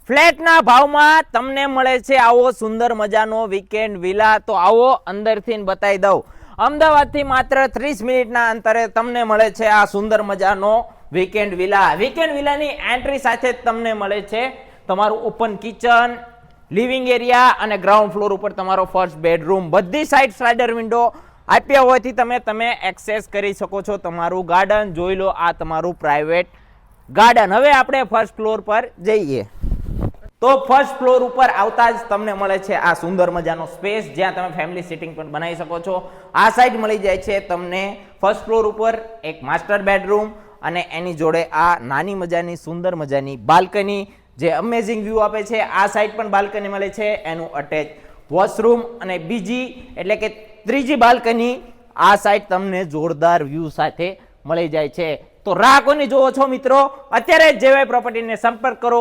ફ્લેટના ભાવમાં તમને મળે છે આવો સુંદર મજાનો વીકેન્ડ વિલા. તો આવો અંદરથી બતાવી દઉં. અમદાવાદથી માત્ર 30 મિનિટના અંતરે તમને મળે છે આ સુંદર મજાનો વીકેન્ડ વિલા. વીકેન્ડ વિલાની એન્ટ્રી સાથે જ તમને મળે છે તમારું ઓપન કિચન, લિવિંગ એરિયા અને ગ્રાઉન્ડ ફ્લોર ઉપર તમારો ફર્સ્ટ બેડરૂમ. બધી સાઈડ સ્લાઇડર વિન્ડો આપ્યા હોવાથી તમે એક્સેસ કરી શકો છો તમારું ગાર્ડન. જોઈ લો, આ તમારું પ્રાઇવેટ ગાર્ડન. હવે આપણે ફર્સ્ટ ફ્લોર પર જઈએ. તો ફર્સ્ટ ફ્લોર ઉપર આવતા જ તમને મળે છે આ સુંદર મજાનો સ્પેસ, જ્યાં તમે ફેમિલી સિટિંગ પણ બનાવી શકો છો. આ સાઈડ મળી જાય છે તમને ફર્સ્ટ ફ્લોર ઉપર એક માસ્ટર બેડરૂમ અને એની જોડે આ નાની મજાની સુંદર મજાની બાલ્કની, જે અમેઝિંગ વ્યૂ આપે છે. આ સાઈડ પણ બાલ્કની મળે છે, એનું અટેચ વોશરૂમ અને બીજી એટલે કે ત્રીજી બાલ્કની આ સાઈડ તમને જોરદાર વ્યૂ સાથે મળી જાય છે. તો રાહ કોની જોવો છો મિત્રો? અત્યારે જ જેવાય પ્રોપર્ટીને સંપર્ક કરો.